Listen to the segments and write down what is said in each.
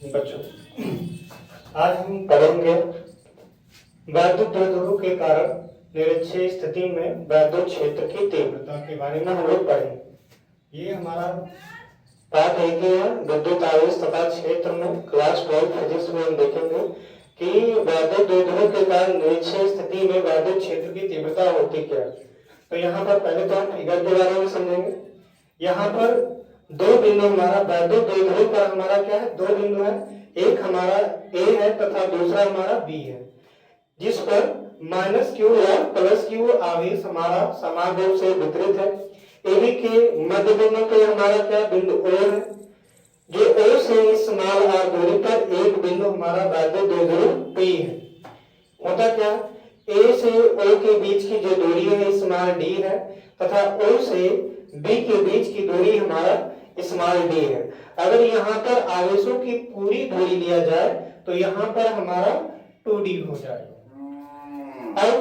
बच्चों, आज हम पढ़ेंगे वैद्युत द्विध्रुव के कारण निरक्षीय स्थिति में वैद्युत क्षेत्र की तीव्रता के बारे में हम लोग पढ़ेंगे। ये हमारा पाठ है कि विद्युत आवेश तथा क्षेत्र में क्लास 12 फिजिक्स में हम देखेंगे कि वैद्युत द्विध्रुव के कारण निरक्षीय स्थिति में वैद्युत क्षेत्र की तीव्रता होती क्या है। तो यहाँ पर पहले तो हम फिगर के बारे में समझेंगे। यहाँ पर दो बिंदु हमारा वैद्युत द्विध्रुव पर हमारा क्या है, दो बिंदु है, एक हमारा A है तथा दूसरा हमारा B है, जिस पर -q और +q आवेश हमारा समान रूप से वितरित है। AB के मध्य बिंदु पे हमारा क्या बिंदु O है, जो O से स्मॉल r दूरी पर एक बिंदु हमारा वैद्युत द्विध्रुव P है। होता क्या, A से O के बीच की जो दूरी है स्मॉल d है तथा O से B के बीच की दूरी हमारा स्मॉल d है। अगर यहाँ पर आवेशों की पूरी दूरी लिया जाए तो यहाँ पर हमारा 2d हो जाएगा। अब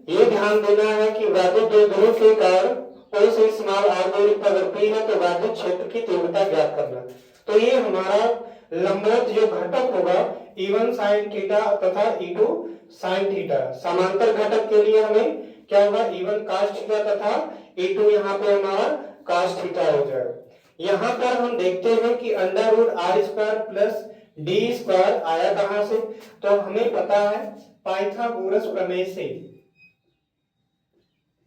ये ध्यान देना है कि वैद्युत द्विध्रुव के कारण O से स्मॉल r दूरी पर अगर P है तो वैद्युत क्षेत्र की तीव्रता ज्ञात करना। तो ये हमारा लंबवत जो घटक होगा E1 sin थीटा तथा E2 sin थीटा, समांतर घटक के लिए हमें क्या होगा, E1 cos थीटा तथा E2 यहाँ पे हमारा cos थीटा हो जाएगा। यहाँ पर हम देखते हैं कि √r² प्लस d² आया कहां से, तो हमें पता है पाइथागोरस प्रमेय से,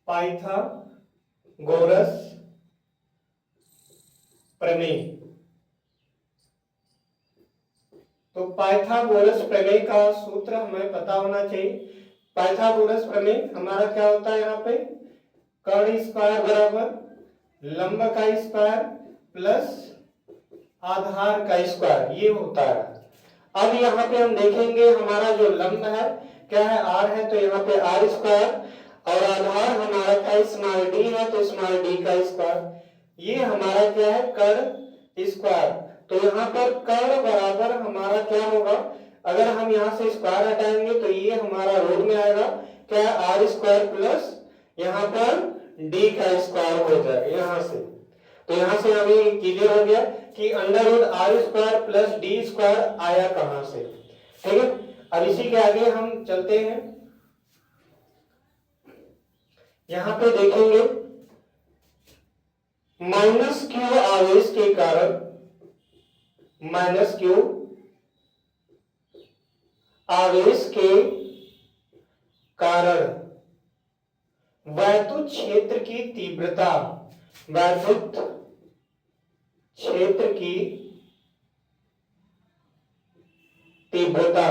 पाइथागोरस प्रमेय। तो पाइथागोरस प्रमेय का सूत्र हमें पता होना चाहिए। पाइथागोरस प्रमेय हमारा क्या होता है, यहाँ पे कर्ण स्क्वायर बराबर लंब का स्क्वायर प्लस आधार का स्क्वायर, ये होता है। अब यहाँ पे हम देखेंगे हमारा जो लंब है क्या है, r है, तो यहाँ पे r² और आधार हमारा क्या स्मॉल d है, तो स्मॉल d का स्क्वायर, ये हमारा क्या है कर्ण स्क्वायर। तो यहाँ पर कर्ण बराबर हमारा क्या होगा, अगर हम यहाँ से स्क्वायर हटाएंगे तो ये हमारा रूट में आएगा क्या, r² प्लस यहाँ पर d का स्क्वायर हो जाएगा यहाँ से। तो यहाँ से हमें क्लियर हो गया कि √r² प्लस d² आया कहां से। ठीक है, अब इसी के आगे हम चलते हैं। यहाँ पे देखेंगे -q आवेश के कारण, -q आवेश के कारण वैद्युत क्षेत्र की तीव्रता, वैद्युत क्षेत्र की तीव्रता,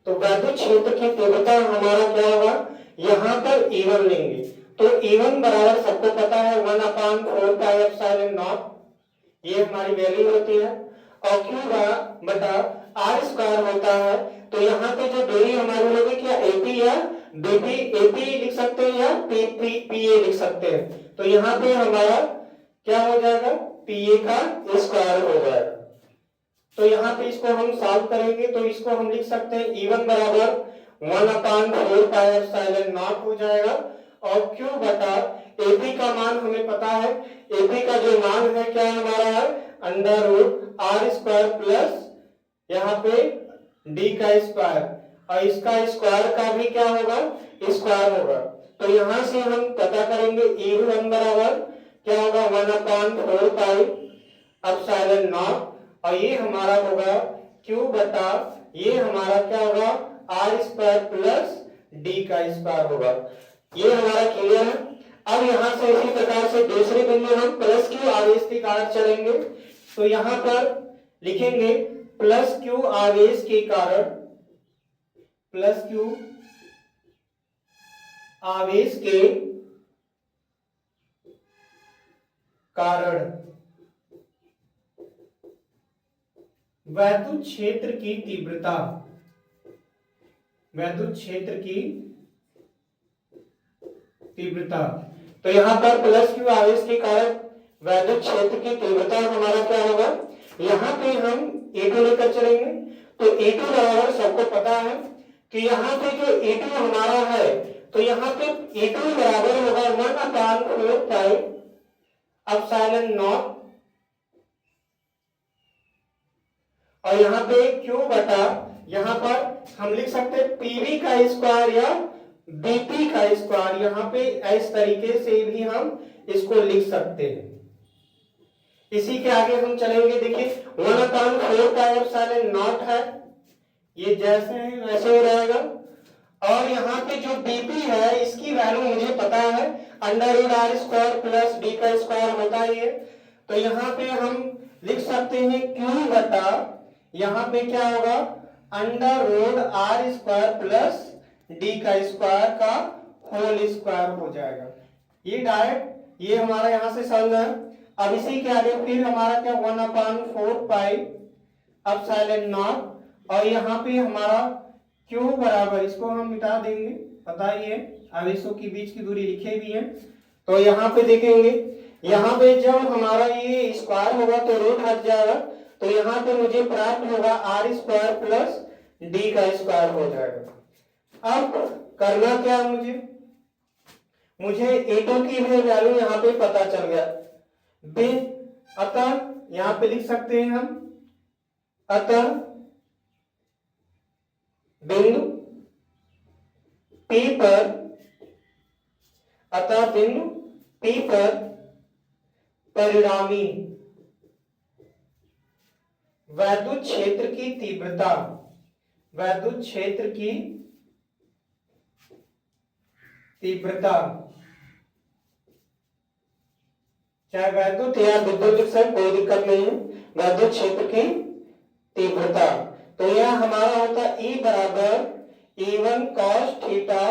तो वैद्युत क्षेत्र की तीव्रता हमारा क्या होगा, यहां पर E1 लेंगे तो E1 बराबर सबको पता है 1/4πε0, ये हमारी वैल्यू होती है, और Q बटा r² होता है। तो यहाँ पे जो दूरी हमारी होगी क्या, AP या BP, AP लिख सकते हैं या PA लिख सकते हैं। तो यहाँ पे हमारा क्या हो जाएगा, PA का स्क्वायर हो जाएगा। तो यहाँ पे इसको हम सॉल्व करेंगे तो इसको हम लिख सकते हैं E1 बराबर 1/4πε0 हो जाएगा, और Q बटा AP का मान हमें पता है, AP का जो मान है क्या हमारा है √r² प्लस यहाँ पे d का स्क्वायर, और इसका स्क्वायर का भी क्या होगा, स्क्वायर होगा। तो यहाँ से हम पता करेंगे E1 बराबर क्या होगा 1/4πε0, और ये हमारा होगा Q बटा ये हमारा क्या होगा r² प्लस d का स्क्वायर होगा। ये हमारा क्लियर है। अब यहाँ से इसी प्रकार से दूसरे बिंदु हम +q आवेश के कारण चलेंगे। तो यहाँ पर लिखेंगे +q आवेश के कारण, +q आवेश के कारण वैद्युत क्षेत्र की तीव्रता, वैद्युत क्षेत्र की तीव्रता। तो यहाँ पर +q आवेश के कारण वैद्युत क्षेत्र की तीव्रता हमारा क्या होगा, यहाँ पे हम E2 लेकर चलेंगे। तो E2 बराबर सबको पता है कि यहाँ पे जो E2 हमारा है, तो यहाँ पे E2 बराबर होगा 1/4πε0 और यहाँ पे Q बटा, यहाँ पर हम लिख सकते हैं PV का स्क्वायर या BP का स्क्वायर, यहाँ पे इस तरीके से भी हम इसको लिख सकते हैं। इसी के आगे हम चलेंगे, देखिए 1/4 है, ये जैसे है वैसे हो रहेगा। और यहाँ पे जो बीपी है इसकी वैल्यू मुझे पता है, √r² प्लस डी का स्क्वायर होता ही है। तो यहाँ पे हम लिख सकते हैं Q बटा, यहाँ पे क्या होगा, √r² प्लस डी का स्क्वायर का होल स्क्वायर हो जाएगा। ये डायरेक्ट ये हमारा यहाँ से समझ है। अब इसी के आगे फिर हमारा क्या, 1/4 पाई एप्सिलॉन नॉट, और यहाँ पे हमारा Q बराबर, इसको हम मिटा देंगे, पता ही है आवेशों की बीच की दूरी लिखे भी है। तो यहाँ पे देखेंगे, यहाँ पे जब हमारा ये स्क्वायर होगा तो रूट हट जाएगा, तो यहाँ पे मुझे प्राप्त होगा r² प्लस डी का स्क्वायर हो जाएगा। अब करना क्या है, मुझे A2 की भी वैल्यू यहाँ पे पता चल गया। अतः यहाँ पे लिख सकते हैं हम, अतः बिंदु P पर, अतः बिंदु P पर परिणामी वैद्युत क्षेत्र की तीव्रता, वैद्युत क्षेत्र की तीव्रता, चाहे वैद्युत या विद्युत लिख सकते, कोई दिक्कत नहीं है, वैद्युत क्षेत्र की तीव्रता। तो यह हमारा होता है E बराबर E1 cos theta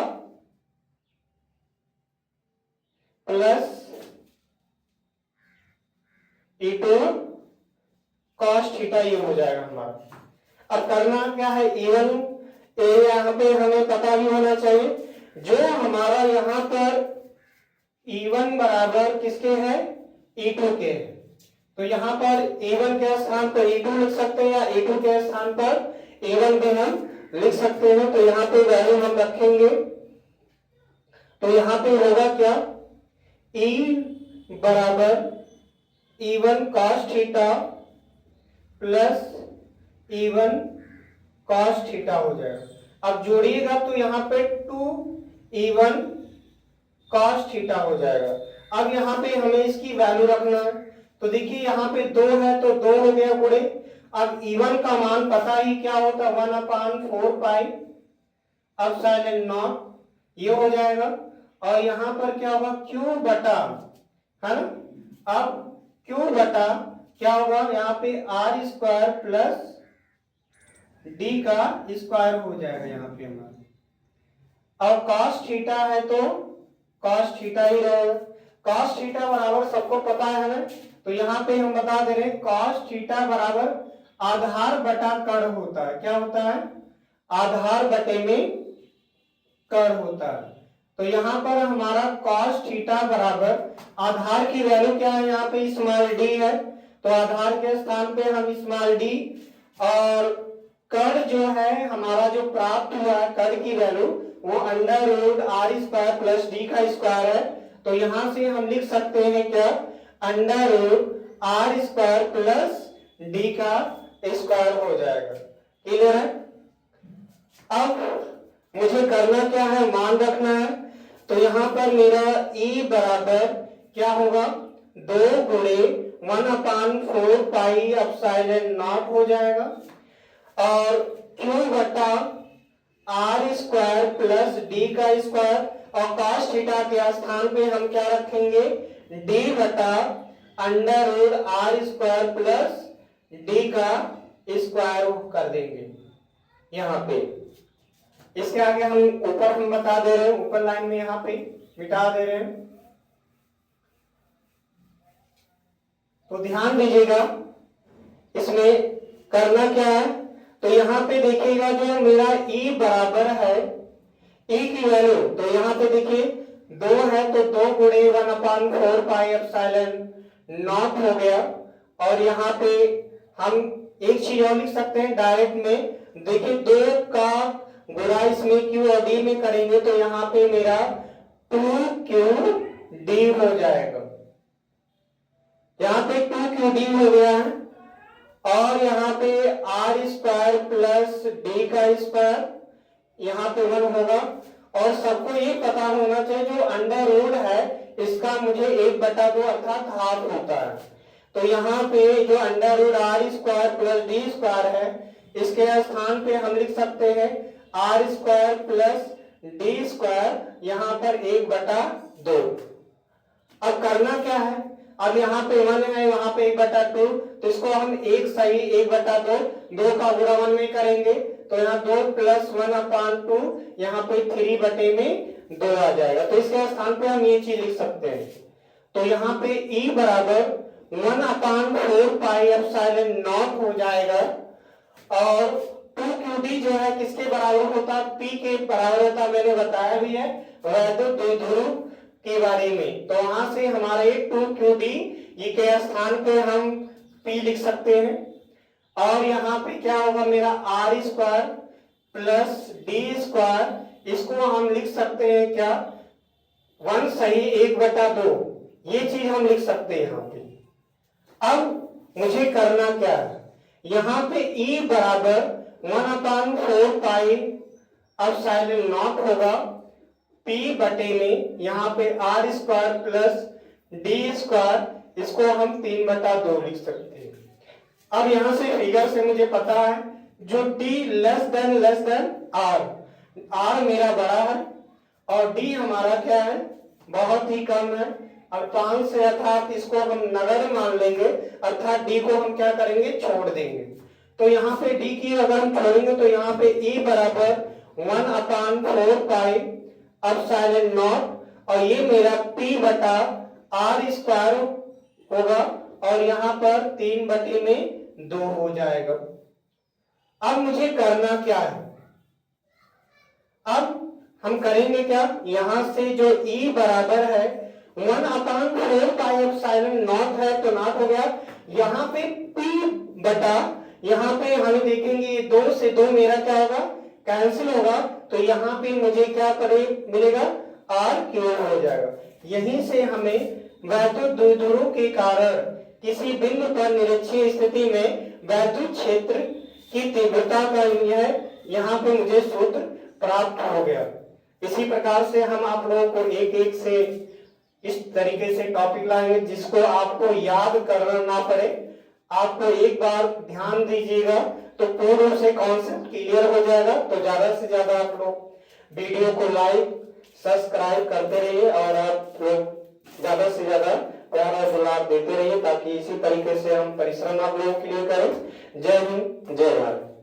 plus E2 cos theta, ये हो जाएगा हमारा। अब करना क्या है, E1 यहाँ पे हमें पता भी होना चाहिए, जो हमारा यहाँ पर E1 बराबर किसके है, E2 के। तो यहाँ पर A1 के स्थान पर E2 लिख सकते हैं, या A2 के स्थान पर A1 भी हम लिख सकते हैं। तो यहाँ पे वैल्यू हम रखेंगे, तो यहाँ पे होगा क्या, E बराबर E1 cos theta plus E1 cos theta हो जाएगा। अब जोड़िएगा तो यहाँ पे 2E1 cos थीटा हो जाएगा। अब यहाँ पे हमें इसकी वैल्यू रखना है, तो देखिए यहाँ पे 2 है तो 2 हो गया गुणे। अब E1 का मान पता ही क्या होता है, 1/4 पाई एप्सिलॉन नॉट, ये हो जाएगा। और यहाँ पर क्या होगा, Q बटा, है ना, अब Q बटा क्या होगा, यहाँ पे r² प्लस डी का स्क्वायर हो जाएगा यहाँ पे हमारा। अब cos थीटा है तो cos थीटा ही रहेगा, cos थीटा बराबर सबको पता है ना, तो यहाँ पे हम बता दे रहे हैं cos थीटा बराबर आधार बटा कर्ण होता है। क्या होता है, आधार बटे में कर्ण होता है। तो यहाँ पर हमारा cos थीटा बराबर आधार की वैल्यू क्या है, यहाँ पे स्मॉल d है, तो आधार के स्थान पे हम स्मॉल d, और कर्ण जो है हमारा जो प्राप्त हुआ है कर्ण की वैल्यू वो √r² प्लस डी का स्क्वायर है। तो यहां से हम लिख सकते हैं क्या, √r² प्लस डी का स्क्वायर हो जाएगा। क्लियर है। अब मुझे करना क्या है, मान रखना है, तो यहाँ पर मेरा E बराबर क्या होगा, 2 गुणे 1/4 पाई एप्सिलॉन नॉट हो जाएगा, और Q बटा r² प्लस डी का स्क्वायर, और cos थीटा के स्थान पे हम क्या रखेंगे, d बटा √r² प्लस डी का स्क्वायर कर देंगे यहाँ पे। इसके आगे हम ऊपर हम बता दे रहे हैं, ऊपर लाइन में यहाँ पे मिटा दे रहे हैं, तो ध्यान दीजिएगा इसमें करना क्या है। तो यहाँ पे देखिएगा जो मेरा E बराबर है, E की वैल्यू, तो यहाँ पे देखिए 2 है तो 2 गुणे 1/4 पाई एप्सिलॉन नॉट हो गया। और यहाँ पे हम एक चीज और लिख सकते हैं डायरेक्ट में, देखिए 2 का गुणा इसमें Q और D में करेंगे तो यहाँ पे मेरा 2QD हो जाएगा, यहाँ पे 2QD हो गया है। और यहाँ पे आर स्क्वायर प्लस डी का स्क्वायर यहाँ पे 1 होगा। और सबको ये पता होना चाहिए जो अंडर रूट है इसका मुझे 1/2 अर्थात हाफ होता है। तो यहाँ पे जो under root R square plus D square है इसके स्थान पे हम लिख सकते हैं R square plus D square यहाँ पर 1/2। अब करना क्या है, अब यहाँ पे 1 है वहां पे 1/2, तो इसको हम एक सही 1/2 2 का गुणा 1 में करेंगे तो यहाँ 2 + 1/2 यहाँ पे 3/2 आ जाएगा। तो इसके स्थान पे हम ये चीज लिख सकते हैं। तो यहाँ पे E बराबर 1/4 पाई एप्सिलॉन नॉट हो जाएगा। और 2qd जो है किसके बराबर होता है, P के बराबर होता, मैंने बताया भी है वैद्युत द्विध्रुव के बारे में। तो वहां से हमारे 2qd ये के स्थान पे हम P लिख सकते हैं। और यहाँ पे क्या होगा मेरा R square plus D square, इसको हम लिख सकते हैं क्या 1 सही 1/2, ये चीज हम लिख सकते हैं यहाँ पे। अब मुझे करना क्या है, यहाँ पे E बराबर 1/4 पाई एप्सिलॉन नॉट होगा P बटे में यहाँ पे R square plus D square, इसको हम 3/2 लिख सकते हैं। अब यहां से फिगर से मुझे पता है जो t लेस देन r मेरा बड़ा है और d हमारा क्या है बहुत ही कम है। अब 5 से अर्थात इसको हम नगण्य मान लेंगे, अर्थात d को हम क्या करेंगे छोड़ देंगे। तो यहाँ पे d की अगर हम छोड़ेंगे तो यहाँ पे E बराबर 1/4 पाई एप्सिलॉन नॉट और ये मेरा P बटा आर स्क्वायर होगा और यहाँ पर 3/2 हो जाएगा। अब मुझे करना क्या है, अब हम करेंगे क्या, यहां से जो E बराबर है 1/4 पाई एप्सिलॉन नॉट है तो नॉट हो गया। यहाँ पे P बटा यहाँ पे हम देखेंगे ये 2 से 2 मेरा क्या होगा कैंसिल होगा, तो यहाँ पे मुझे क्या करे मिलेगा r³ हो जाएगा। यहीं से हमें वैद्युत द्विध्रुव के कारण किसी बिंदु पर निरक्षीय स्थिति में वैद्युत क्षेत्र की तीव्रता का यह यहाँ पे मुझे सूत्र प्राप्त हो गया। इसी प्रकार से हम आप लोगों को एक एक से इस तरीके से टॉपिक लाएंगे जिसको आपको याद करना ना पड़े। आपको एक बार ध्यान दीजिएगा तो पूर्ण रूप से कॉन्सेप्ट क्लियर हो जाएगा। तो ज्यादा से ज्यादा आप लोग वीडियो को लाइक सब्सक्राइब करते रहिए और आप लोग ज्यादा से ज्यादा प्यार और दुलार देते रहिए ताकि इसी तरीके से हम परिश्रम आप लोगों के लिए करें। जय हिंद, जय भारत।